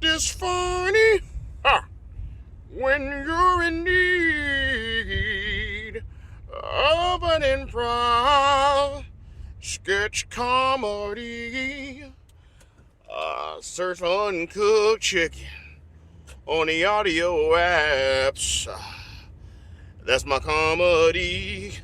this funny? Ha! When you're in need of an improv sketch comedy, search for Uncooked Chicken on the audio apps. That's my comedy.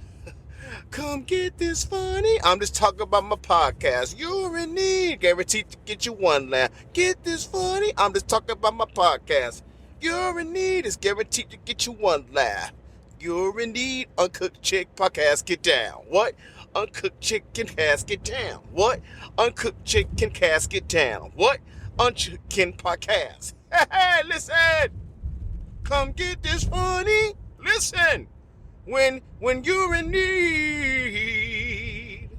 Come get this funny. I'm just talking about my podcast. You're in need. Guaranteed to get you one laugh. Get this funny. I'm just talking about my podcast. You're in need. It's guaranteed to get you one laugh. You're in need. Uncooked Chick Podcast. Get down. What? Uncooked Chicken Casket down. What? Uncooked Chicken Casket down. What? Uncooked Chicken Podcast. Hey, listen. Come get this funny. Listen. When you're in need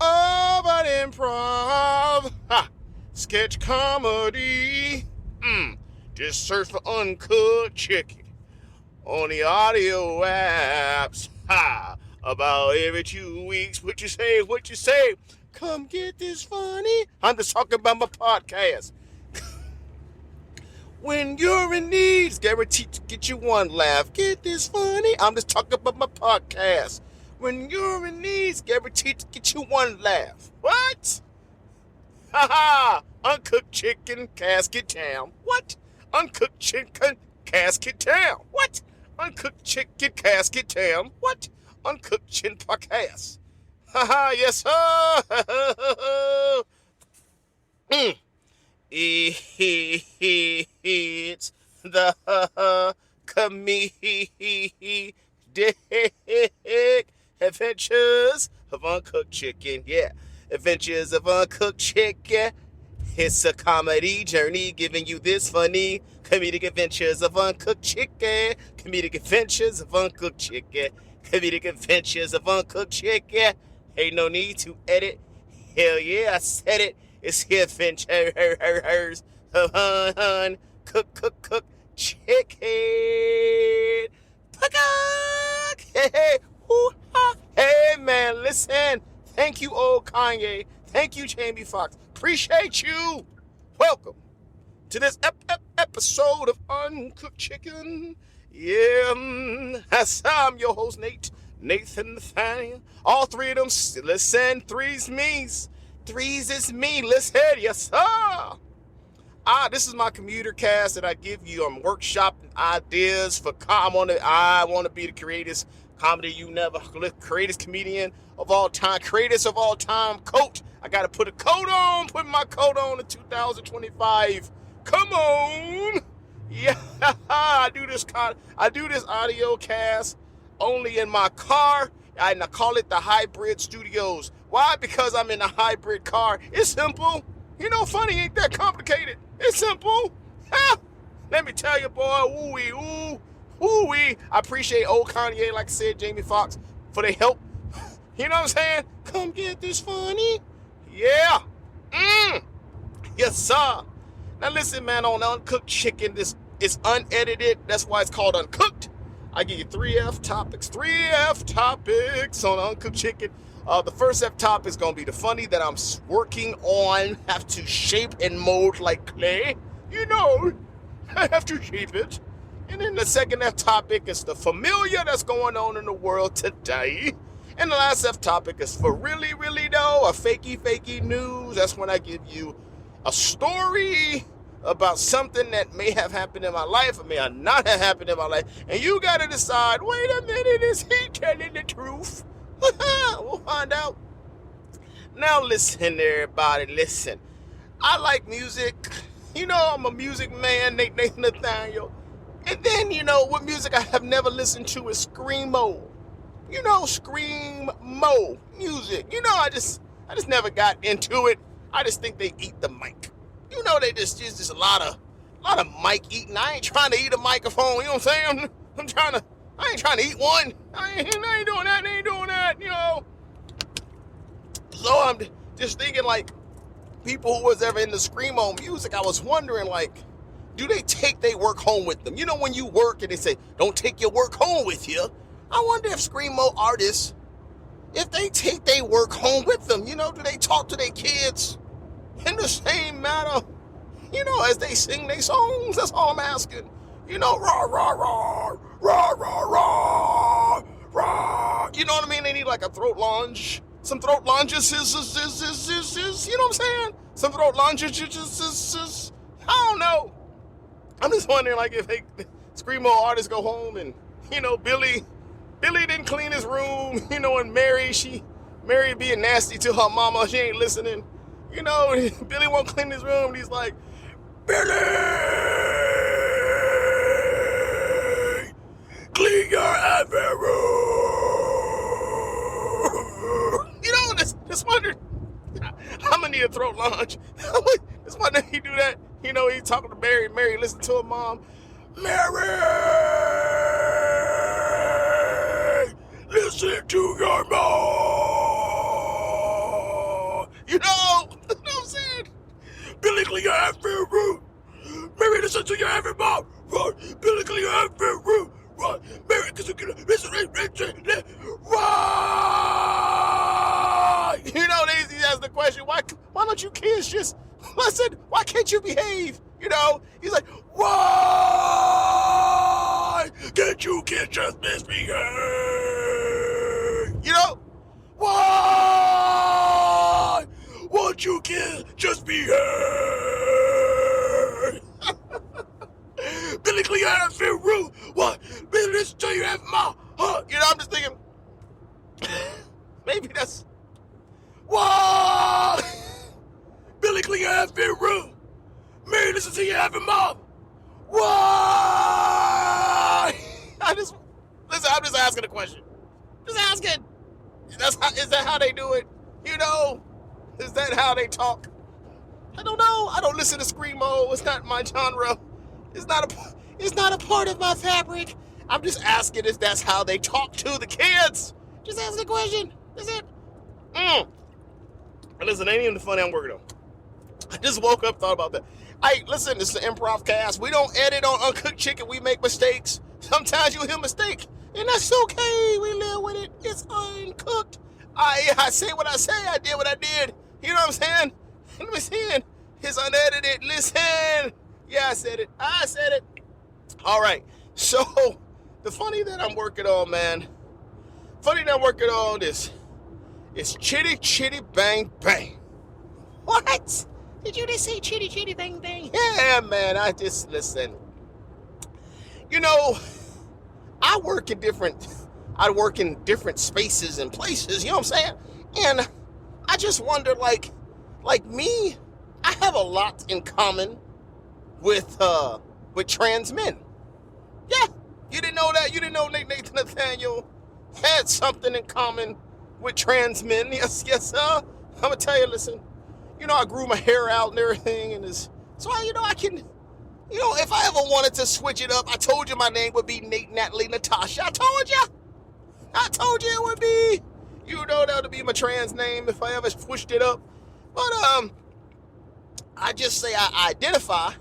of an improv sketch comedy, just search for Uncooked Chicken on the audio apps. About every 2 weeks. What you say? Come get this funny. I'm just talking about my podcast. When you're in need, it's guaranteed to get you one laugh. Get this funny. I'm just talking about my podcast. When you're in need, it's guaranteed to get you one laugh. What? Uncooked Chicken Casket Town. What? Uncooked Chicken Casket Town. What? Uncooked Chicken Casket Town. What? Uncooked Chicken Podcast. Yes, sir. It's the comedic Adventures of Uncooked Chicken. Yeah, Adventures of Uncooked Chicken. It's a comedy journey giving you this funny comedic adventures of Uncooked Chicken. Comedic adventures of Uncooked Chicken. Comedic adventures of Uncooked Chicken. Ain't no need to edit. Hell yeah, I said it. It's here, adventures of Uncooked Chicken. Hey, man, listen. Thank you, old Kanye. Thank you, Jamie Foxx. Appreciate you. Welcome to this episode of Uncooked Chicken. Yeah, I'm your host, NateNathaNathaniel. All three of them, listen, threes is me. Listen, yes, sir. This is my commuter cast that I give you. I'm workshopping ideas for I want to be the greatest comedy you never, greatest comedian of all time, greatest of all time coat. I got to put a coat on, put my coat on in 2025. Come on. Yeah, I do this audio cast only in my car, and I call it the Hybrid Studios. Why? Because I'm in a hybrid car. It's simple. You know, funny ain't that complicated. It's simple. Let me tell you, boy, ooh-wee. I appreciate old Kanye, like I said, Jamie Foxx, for their help. You know what I'm saying? Come get this funny. Yeah. Yes, sir. Now listen, man, on Uncooked Chicken, this is unedited. That's why it's called Uncooked. I give you 3 F topics on Uncooked Chicken. The first F topic is going to be the funny that I'm working on, have to shape and mold like clay. You know, I have to shape it. And then the second F topic is the familiar that's going on in the world today. And the last F topic is for really though, a fakey news. That's when I give you a story about something that may have happened in my life or may not have happened in my life. And you got to decide, wait a minute, is he telling the truth? We'll find out. Now listen, everybody, listen. I like music. You know, I'm a music man, NateNathaNathaniel. And then, you know, what music I have never listened to is Screamo. You know, Screamo music. You know, I just never got into it. I just think they eat the mic. You know, they just a lot of mic eating. I ain't trying to eat a microphone. You know what I'm saying? I ain't trying to eat one. I ain't doing that, you know. So I'm just thinking, like, people who was ever into Screamo music, I was wondering, like, do they take their work home with them? You know, when you work and they say, don't take your work home with you. I wonder if Screamo artists, if they take their work home with them, you know, do they talk to their kids in the same manner? You know as they sing their songs. That's all I'm asking. Rah, rah, rah, rah, rah, rah, rah. You know what I mean? They need like a throat lunge. Some throat lunges, you know what I'm saying? Some throat lunges, I don't know. I'm just wondering, like, if Screamo artists go home and, Billy didn't clean his room, and Mary being nasty to her mama, she ain't listening. Billy won't clean his room, and he's like, Billy, clean your effing room. Just wonder, I'm gonna need a throat lunge. Just wonder if he do that. He's talking to Mary. Mary, listen to her mom. Mary, listen to your mom. You know what I'm saying? Billy, clean your effing room. Mary, listen to your effing mom. Billy, clean your effing room. Mary, listen. They ask the question, why don't you kids just listen? Why can't you behave? He's like, why can't you kids just misbehave? Why won't you kids just behave? Billy, clean your effing room. What? Billy, listen to your effing mom. I'm just thinking, maybe that's why. Billy, clean your effing room. Mary, listen to your effing mom. Why? I'm just asking a question. Just asking. Is that how they do it? Is that how they talk? I don't know. I don't listen to Screamo. It's not my genre. It's not a part of my fabric. I'm just asking if that's how they talk to the kids. Just asking a question. That's it. Listen, ain't even the funny I'm working on. I just woke up, thought about that. Hey, listen, this is an improv cast. We don't edit on Uncooked Chicken. We make mistakes. Sometimes you'll hear mistake, and that's okay. We live with it. It's uncooked. I say what I say. I did what I did. You know what I'm saying? Let me see. It's unedited. Listen. Yeah, I said it. All right. So, the funny that I'm working on, man. Is Chitty-Chitty Bang Bang. What? Did you just say Chitty-Chitty Bang Bang? Yeah, man. Listen. I work in different spaces and places, you know what I'm saying? And I just wonder, like me, I have a lot in common with trans men. Yeah, you didn't know that? You didn't know NateNathaNathaniel had something in common with trans men? Yes, sir. I'm gonna tell you, listen, I grew my hair out and everything, and so I can, if I ever wanted to switch it up, I told you my name would be NateNathaNathaniel. I told you it would be, that would be my trans name if I ever switched it up. But I just say I identify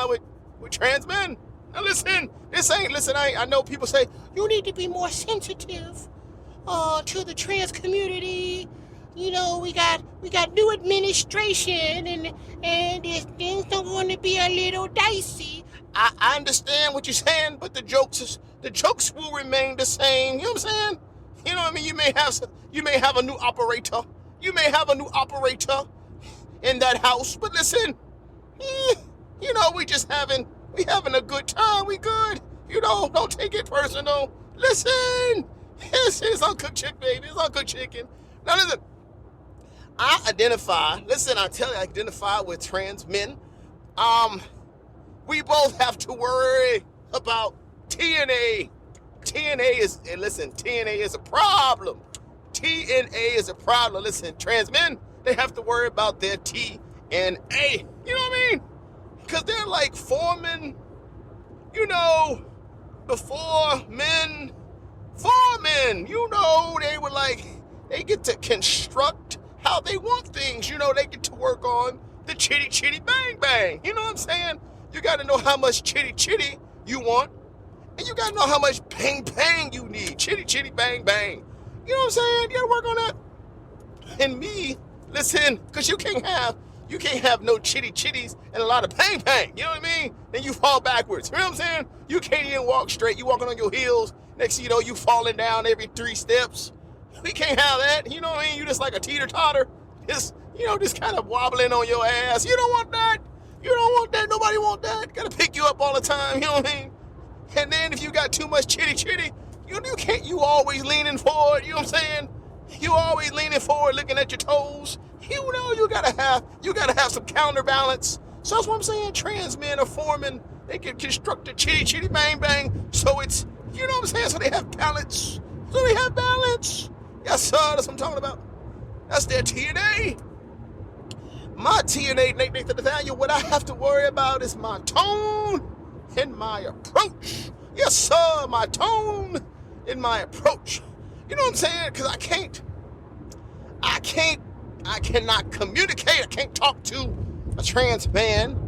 with trans men. Now listen, I know people say, you need to be more sensitive to the trans community. We got new administration and things don't want to be a little dicey. I understand what you're saying, but the jokes will remain the same. You know what I'm saying? You know what I mean? You may have a new operator. You may have a new operator in that house, but listen, we having a good time. We good. Don't take it personal. Listen, it's Uncooked Chicken, baby. It's Uncooked Chicken. Now listen, I identify with trans men. We both have to worry about TNA. TNA is a problem. TNA is a problem. Listen, trans men, they have to worry about their TNA. You know what I mean? Because they're like foremen, before men, they were like, they get to construct how they want things. They get to work on the Chitty-Chitty Bang Bang. You know what I'm saying? You got to know how much chitty-chitty you want, and you got to know how much bang-bang you need. Chitty-Chitty Bang Bang. You know what I'm saying? You got to work on that. And me, listen, because you can't You can't have no chitties and a lot of bang bang. You know what I mean? Then you fall backwards. You know what I'm saying? You can't even walk straight. You walking on your heels. Next thing you know, you falling down every 3 steps. We can't have that. You know what I mean? You just like a teeter-totter. Just kind of wobbling on your ass. You don't want that. You don't want that. Nobody want that. Gotta pick you up all the time. You know what I mean? And then if you got too much chitty, you always leaning forward. You know what I'm saying? You always leaning forward, looking at your toes. You gotta have some counterbalance. So that's what I'm saying. Trans men are forming. They can construct a chitty bang bang. So it's, you know what I'm saying? So they have balance. Yes, sir. That's what I'm talking about. That's their TNA. My TNA, NateNathaNathaniel, what I have to worry about is my tone and my approach. Yes, sir. My tone and my approach. You know what I'm saying? Because I cannot communicate. I can't talk to a trans man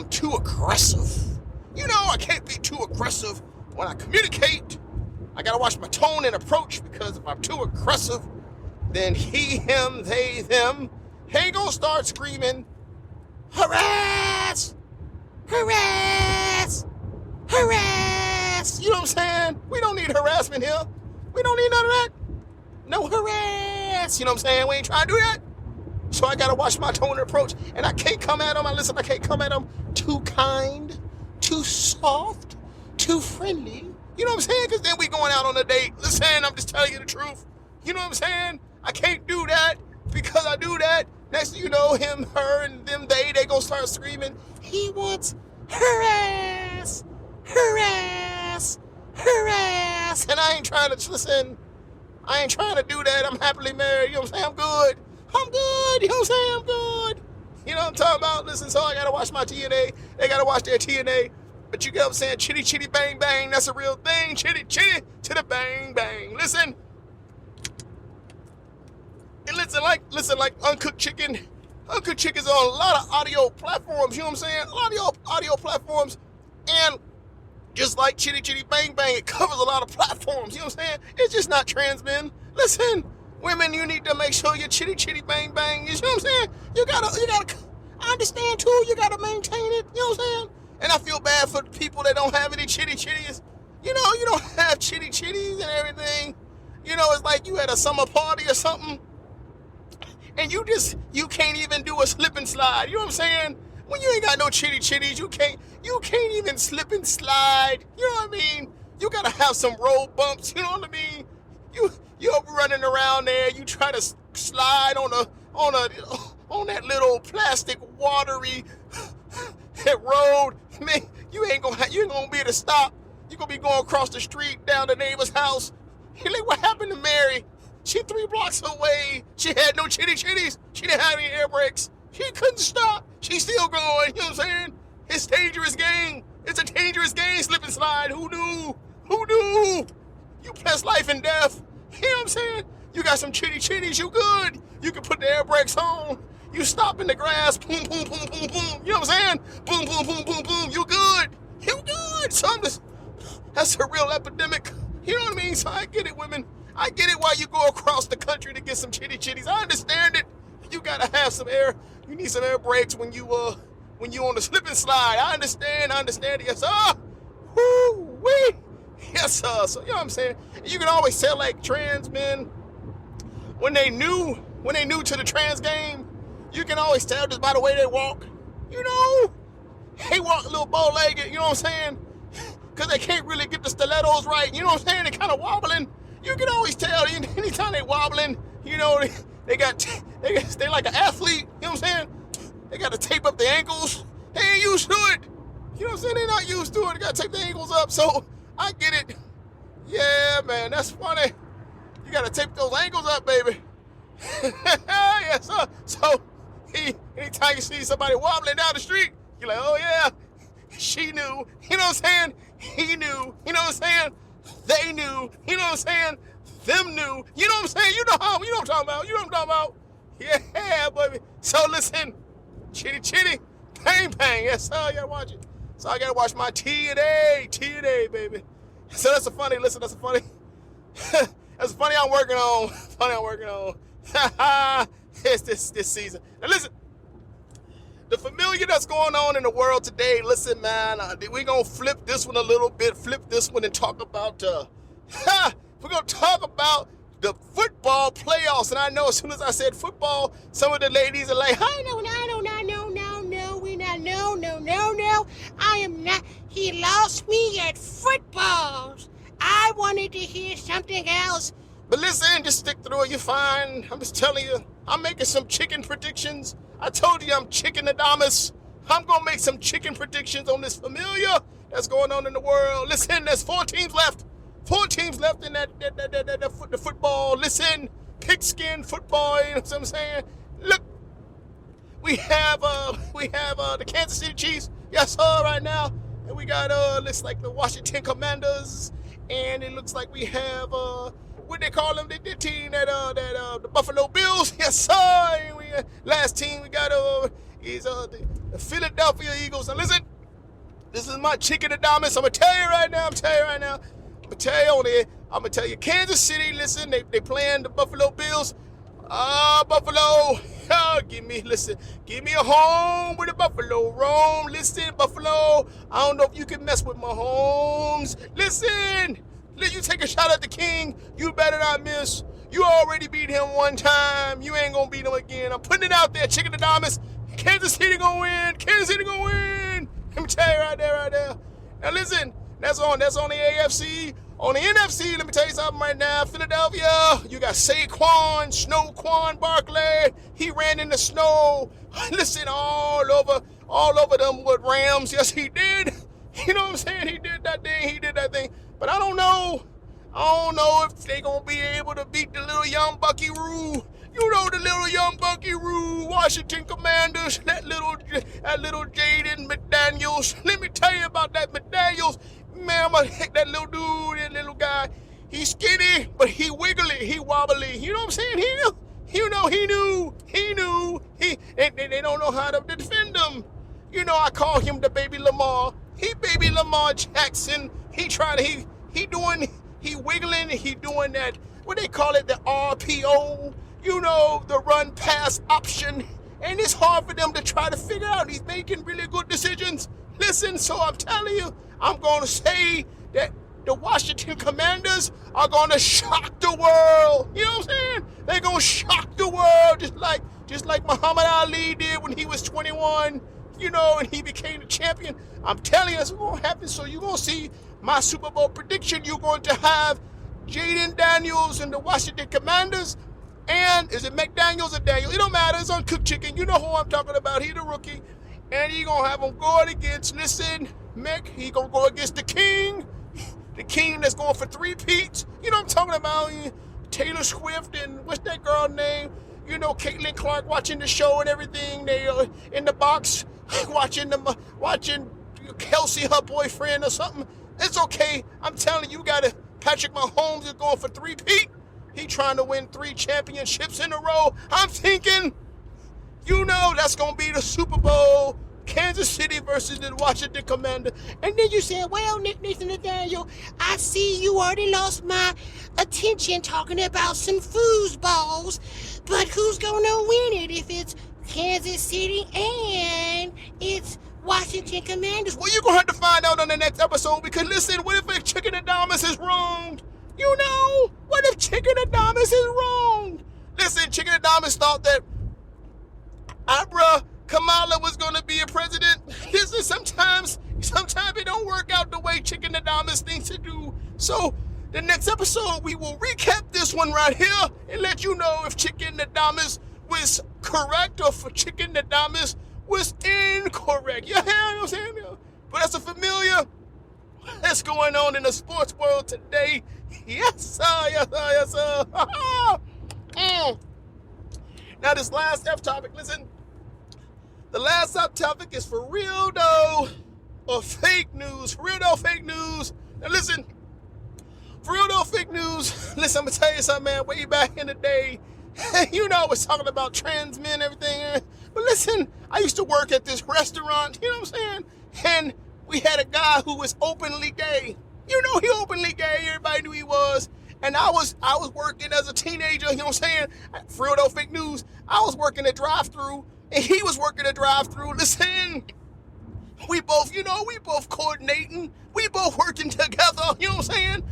too aggressive. I can't be too aggressive when I communicate. I gotta watch my tone and approach, because if I'm too aggressive, then he, him, they, them, ain't gonna start screaming, harass, harass, harass. You know what I'm saying? We don't need harassment here. We don't need none of that. No harass. You know what I'm saying? We ain't trying to do that. So I gotta watch my tone and approach. And I can't come at him. I can't come at him too kind, too soft, too friendly. You know what I'm saying? Because then we going out on a date. Listen, I'm just telling you the truth. You know what I'm saying? I can't do that, because I do that. Next thing you know, him, her, and them, they gonna start screaming, he wants harass, harass, harass. And I ain't trying to, listen, I ain't trying to do that. I'm happily married. You know what I'm saying? I'm good. You know what I'm saying? I'm good. You know what I'm talking about? Listen, so I gotta watch my TNA. They gotta watch their TNA. But you get what I'm saying? Chitty bang bang. That's a real thing. Chitty to the bang bang. Listen. And listen like Uncooked Chicken. Uncooked Chicken's on a lot of audio platforms. You know what I'm saying? A lot of audio platforms. And just like Chitty Bang Bang, it covers a lot of platforms. You know what I'm saying? It's just not trans men. Listen, women, you need to make sure your Chitty Bang Bang. You know what I'm saying? You gotta. I understand too. You gotta maintain it. You know what I'm saying? And I feel bad for people that don't have any chitties. You don't have chitties and everything. It's like you at a summer party or something, and you can't even do a slip and slide. You know what I'm saying? When you ain't got no chitties, you can't even slip and slide. You know what I mean? You gotta have some road bumps. You know what I mean? You're running around there. You try to slide on that little plastic watery road. Man, you ain't gonna be able to stop. You gonna be going across the street down the neighbor's house. You're like, what happened to Mary? She 3 blocks away. She had no chitties. She didn't have any air brakes. She couldn't stop. She's still going. You know what I'm saying? It's a dangerous game. It's a dangerous game, slip and slide. Who knew? You press life and death. You know what I'm saying? You got some chitties. You good. You can put the air brakes on. You stop in the grass. Boom, boom, boom, boom, boom. You know what I'm saying? Boom, boom, boom, boom, boom. You good. So that's a real epidemic. You know what I mean? So I get it, women. I get it why you go across the country to get some chitties. I understand it. You gotta have some air. You need some air brakes when you on the slip and slide. I understand. Yes, sir. Woo-wee. Yes, sir. So you know what I'm saying? You can always tell, like, trans men, when they new to the trans game, you can always tell just by the way they walk. They walk a little bow-legged, you know what I'm saying? Because they can't really get the stilettos right, you know what I'm saying? They're kind of wobbling. You can always tell anytime they wobbling, they like an athlete, you know what I'm saying? They got to tape up the ankles. They ain't used to it. You know what I'm saying? They're not used to it. They got to tape the ankles up, so I get it. Yeah, man, that's funny. You got to tape those ankles up, baby. Yeah, so anytime you see somebody wobbling down the street, you're like, oh, yeah, she knew. You know what I'm saying? He knew. You know what I'm saying? They knew. You know what I'm saying? Them knew. You know what I'm saying? You know what I'm talking about. Yeah, baby. So listen, chitty, bang, bang. Yes, sir, I gotta watch it. So I gotta watch my TNA, baby. So that's a funny I'm working on. It's this season. Now listen, the familiar that's going on in the world today. Listen, man, we're going to flip this one a little bit, and talk about, we're going to talk about the football playoffs. And I know as soon as I said football, some of the ladies are like, I know, we're not, no, I am not. He lost me at footballs. I wanted to hear something else. But listen, just stick through it, you're fine. I'm just telling you, I'm making some chicken predictions. I told you I'm Chickenadamus. I'm going to make some chicken predictions on this familiar that's going on in the world. Listen, there's 4 teams left. 4 teams left in the football. Listen, pigskin football, you know what I'm saying? Look, we have the Kansas City Chiefs. Yes, sir, right now. And we got, looks like the Washington Commanders. And it looks like we have, what they call them, the team the Buffalo Bills. Yes, sir. And we, last team we got is the Philadelphia Eagles. Now listen, this is my Chickenadamus. I'm gonna tell you right now. I'm gonna tell you, Kansas City. Listen, they playing the Buffalo Bills. Buffalo. Give me a home with the Buffalo Rome. Listen, Buffalo. I don't know if you can mess with Mahomes. Listen. You take a shot at the king, you better not miss. You already beat him one time. You ain't gonna beat him again. I'm putting it out there, Chickenadamus. Kansas City gonna win. Let me tell you right there. Now listen, that's on the AFC. On the NFC, let me tell you something right now. Philadelphia, you got Snowquan Barkley. He ran in the snow. Listen, all over them with Rams. Yes, he did. You know what I'm saying? He did that thing. But I don't know if they gonna be able to beat the little young Bucky Roo. You know the little young Bucky Roo, Washington Commanders, that little Jaden McDaniels. Let me tell you about that McDaniels. Man, I'm gonna hit that little dude, that little guy. He's skinny, but he wiggly, he wobbly. You know what I'm saying? He knew. They don't know how to defend him. You know, I call him the baby Lamar. He baby Lamar Jackson. He wiggling, he doing that, what they call it, the RPO, you know, the run pass option. And it's hard for them to try to figure out. He's making really good decisions. Listen, so I'm telling you, I'm going to say that the Washington Commanders are going to shock the world. You know what I'm saying? They're going to shock the world just like Muhammad Ali did when he was 21, you know, and he became the champion. I'm telling you, that's what's going to happen. So you're going to see my Super Bowl prediction. You're going to have Jaden Daniels and the Washington Commanders. And is it McDaniels or Daniels? It don't matter. It's Uncooked Chicken. You know who I'm talking about. He the rookie. And he going to have him going against, listen, Mick, he going to go against the king. The king that's going for 3 peats. You know what I'm talking about? Taylor Swift and what's that girl name? You know, Caitlin Clark watching the show and everything. They in the box watching Kelsey, her boyfriend or something. It's okay. I'm telling you, Patrick Mahomes is going for 3-peat. He trying to win 3 championships in a row. I'm thinking, you know, that's going to be the Super Bowl. Kansas City versus the Washington Commanders. And then you said, well, NateNathaNathaniel, I see you already lost my attention talking about some foosballs. But who's going to win it if it's Kansas City and it's Washington Commanders? Well, you're going to have to find out on the next episode, because listen, what if Chickenadamus is wrong? You know, what if Chickenadamus is wrong? Listen, Chickenadamus thought that Kamala was going to be a president. Listen, sometimes it don't work out the way Chickenadamus thinks to do. So the next episode, we will recap this one right here and let you know if Chickenadamus was correct or if Chickenadamus was incorrect. You know what I'm saying? But that's a familiar that's going on in the sports world today. Yes, sir. Now this last F topic, listen. The last topic is for real though, or fake news. For real though, fake news. Now listen, for real though, fake news. Listen, I'm gonna tell you something, man. Way back in the day, you know, I was talking about trans men and everything. But listen, I used to work at this restaurant, you know what I'm saying? And we had a guy who was openly gay. You know, he openly gay. Everybody knew he was. And I was working as a teenager, you know what I'm saying? For real though, fake news. I was working at drive-thru, and he was working a drive-through. Listen, we both coordinating. We both working together, you know what I'm saying?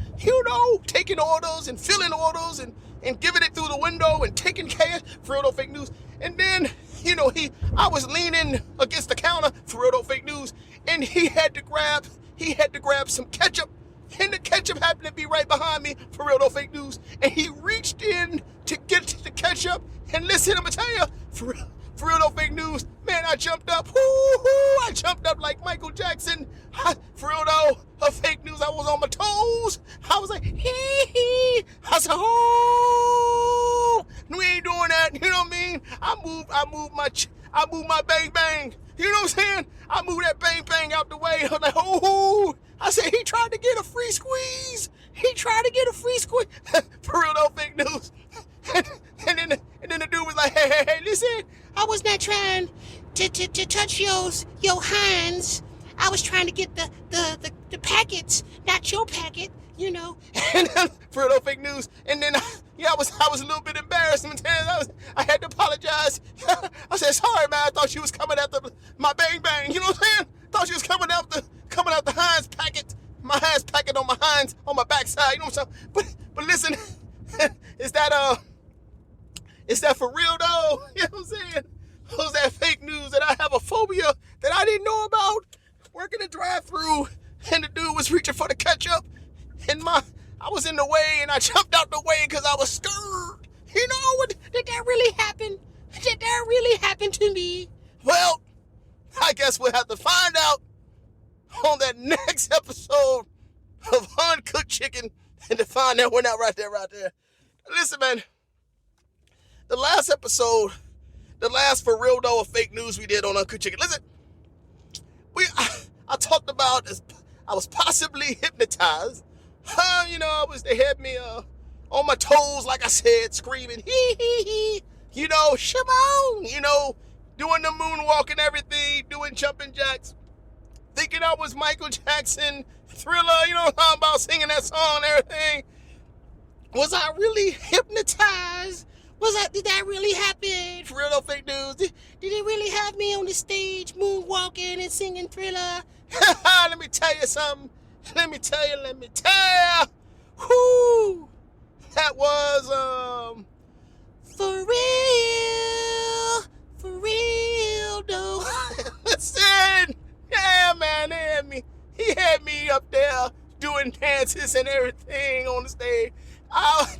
Taking orders and filling orders and giving it through the window and taking cash, for real though, fake news. And then, I was leaning against the counter, for real though, fake news, and he had to grab some ketchup, and the ketchup happened to be right behind me, for real though, fake news. And he reached in to get to the ketchup, and listen, I'm gonna tell you, for real though, fake news, man, I jumped up, I jumped up like Michael Jackson. For real though, fake news, I was on my toes. I was like, hee. I said, oh, we ain't doing that, you know what I mean? I moved my bang bang, you know what I'm saying? I moved that bang bang out the way. I was like, oh, I said, he tried to get a free squeeze. For real though, fake news. And then the dude was like, hey, listen, I was not trying to touch your Heinz. I was trying to get the packets, not your packet, And then, for real though, fake news. And then, I was a little bit embarrassed. I had to apologize. I said, sorry, man. I thought you was coming after my bang bang. You know what I'm saying? Thought you was coming out the Heinz packet. My Heinz packet on my backside. You know what I'm saying? But listen, is that for real though? You know what I'm saying? Was that fake news that I have a phobia that I didn't know about? Working a drive-through, and the dude was reaching for the ketchup, and I was in the way, and I jumped out the way because I was scared. Did that really happen? Did that really happen to me? Well, I guess we'll have to find out on that next episode of Uncooked Chicken, and to find that one out right there. Listen, man, the last episode, the last for real though of fake news we did on Uncooked Chicken. Listen, I talked about as I was possibly hypnotized. They had me on my toes, like I said, screaming, hee, Shimon, doing the moonwalk and everything, doing jumping jacks, thinking I was Michael Jackson, Thriller, what I'm talking about, singing that song and everything. Was I really hypnotized? Did that really happen? For real though, fake news. Did it really have me on the stage moonwalking and singing Thriller? Let me tell you something. Let me tell you. Whoo! That was for real though. Listen, yeah, man, he had me up there doing dances and everything on the stage.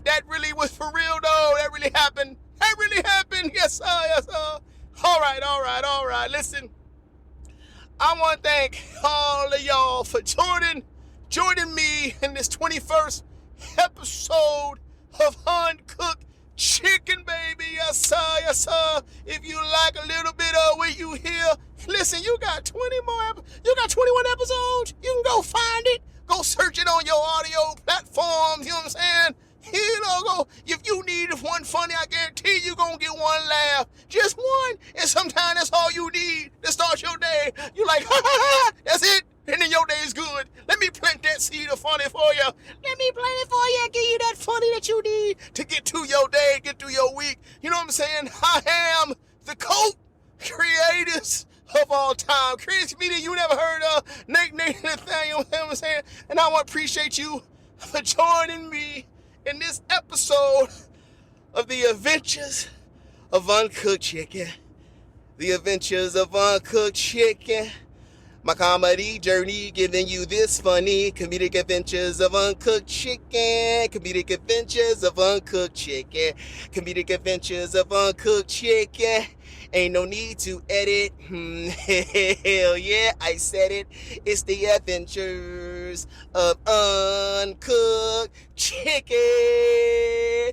That really was for real though. That really happened. Yes, sir. All right. Listen, I want to thank all of y'all for joining me in this 21st episode of Uncooked Chicken, baby. Yes, sir. If you like a little bit of what you hear, listen, you got 21 episodes. You can go find it. Go search it on your audio platforms. You know what I'm saying? Go. If you need one funny, I guarantee you gonna get one laugh. Just one. And sometimes that's all you need to start your day. You like, ha, that's it. And then your day is good. Let me plant that seed of funny for you. Let me plant it for you. Give you that funny that you need to get through your day, get through your week. You know what I'm saying? I am the creators of all time. Creative comedian you never heard of, NateNathaNathaniel. You know what I'm saying? And I want to appreciate you for joining me in this episode of the Adventures of Uncooked Chicken. The Adventures of Uncooked Chicken. My comedy journey giving you this funny comedic adventures of Uncooked Chicken. Comedic adventures of Uncooked Chicken. Comedic adventures of Uncooked Chicken. Ain't no need to edit. Hell yeah, I said it. It's the Adventures of Uncooked Chicken.